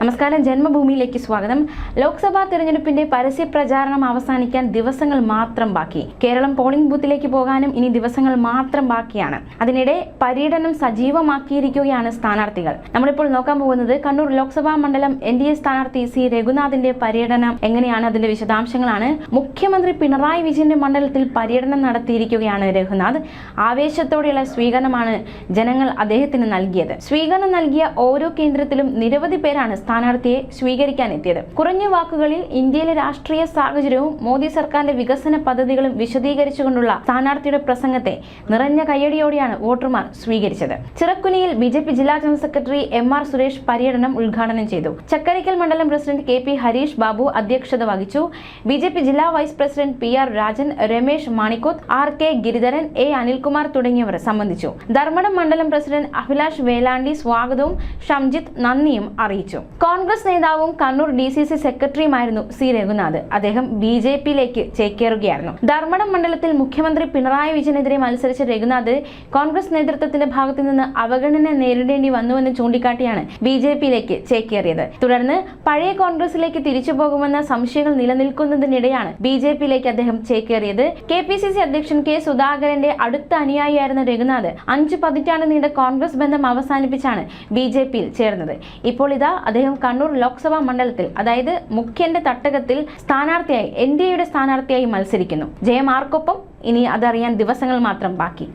നമസ്കാരം, ജന്മഭൂമിയിലേക്ക് സ്വാഗതം. ലോക്സഭാ തെരഞ്ഞെടുപ്പിന്റെ പരസ്യ പ്രചാരണം അവസാനിക്കാൻ ദിവസങ്ങൾ മാത്രം ബാക്കി. കേരളം പോളിംഗ് ബൂത്തിലേക്ക് പോകാനും ഇനി ദിവസങ്ങൾ മാത്രം ബാക്കിയാണ്. അതിനിടെ പര്യടനം സജീവമാക്കിയിരിക്കുകയാണ് സ്ഥാനാർത്ഥികൾ. നമ്മളിപ്പോൾ നോക്കാൻ പോകുന്നത് കണ്ണൂർ ലോക്സഭാ മണ്ഡലം NDA സ്ഥാനാർത്ഥി സി രഘുനാഥിന്റെ പര്യടനം എങ്ങനെയാണ്, അതിന്റെ വിശദാംശങ്ങളാണ്. മുഖ്യമന്ത്രി പിണറായി വിജയന്റെ മണ്ഡലത്തിൽ പര്യടനം നടത്തിയിരിക്കുകയാണ് രഘുനാഥ്. ആവേശത്തോടെയുള്ള സ്വീകരണമാണ് ജനങ്ങൾ അദ്ദേഹത്തിന് നൽകിയത്. സ്വീകരണം നൽകിയ ഓരോ കേന്ദ്രത്തിലും നിരവധി പേരാണ് സ്ഥാനാർത്ഥിയെ സ്വീകരിക്കാൻ എത്തിയത്. കുറഞ്ഞ വാക്കുകളിൽ ഇന്ത്യയിലെ രാഷ്ട്രീയ സാഹചര്യവും മോദി സർക്കാരിന്റെ വികസന പദ്ധതികളും വിശദീകരിച്ചുകൊണ്ടുള്ള സ്ഥാനാർത്ഥിയുടെ പ്രസംഗത്തെ നിറഞ്ഞ കയ്യടിയോടെയാണ് വോട്ടർമാർ സ്വീകരിച്ചത്. ചിറക്കുനിയിൽ BJP ജില്ലാ ജനറൽ സെക്രട്ടറി MR സുരേഷ് പര്യടനം ഉദ്ഘാടനം ചെയ്തു. ചക്കരയ്ക്കൽ മണ്ഡലം പ്രസിഡന്റ് KP ഹരീഷ് ബാബു അധ്യക്ഷത വഹിച്ചു. BJP ജില്ലാ vice president PR Rajan, Ramesh Manikoth, RK Giridharan, A Anilkumar തുടങ്ങിയവർ സംബന്ധിച്ചു. ധർമ്മടം മണ്ഡലം പ്രസിഡന്റ് അഭിലാഷ് വേലാണ്ടി സ്വാഗതവും ഷംജിത്ത് നന്ദിയും അറിയിച്ചു. കോൺഗ്രസ് നേതാവും കണ്ണൂർ DCC സെക്രട്ടറിയുമായിരുന്നു സി രഘുനാഥ്. അദ്ദേഹം BJPയിലേക്ക് ചേക്കേറുകയായിരുന്നു. ധർമ്മടം മണ്ഡലത്തിൽ മുഖ്യമന്ത്രി പിണറായി വിജയനെതിരെ മത്സരിച്ച രഘുനാഥ് കോൺഗ്രസ് നേതൃത്വത്തിന്റെ ഭാഗത്തു നിന്ന് അവഗണന നേരിടേണ്ടി വന്നുവെന്ന് ചൂണ്ടിക്കാട്ടിയാണ് BJPയിലേക്ക് ചേക്കേറിയത്. തുടർന്ന് പഴയ കോൺഗ്രസിലേക്ക് തിരിച്ചു പോകുമെന്ന സംശയങ്ങൾ നിലനിൽക്കുന്നതിനിടെയാണ് BJPയിലേക്ക് അദ്ദേഹം ചേക്കേറിയത്. KPCC അധ്യക്ഷൻ K സുധാകരന്റെ അടുത്ത അനുയായിയായിരുന്ന രഘുനാഥ് 5 പതിറ്റാണ്ട് നീണ്ട കോൺഗ്രസ് ബന്ധം അവസാനിപ്പിച്ചാണ് BJPയിൽ ചേർന്നത്. ഇപ്പോൾ ഇതാ അദ്ദേഹം കണ്ണൂർ ലോക്സഭാ മണ്ഡലത്തിൽ, അതായത് മുഖ്യന്റെ തട്ടകത്തിൽ സ്ഥാനാർത്ഥിയായി NDAയുടെ സ്ഥാനാർത്ഥിയായി മത്സരിക്കുന്നു. ജയം ആർക്കൊപ്പം? ഇനി അതറിയാൻ ദിവസങ്ങൾ മാത്രം ബാക്കി.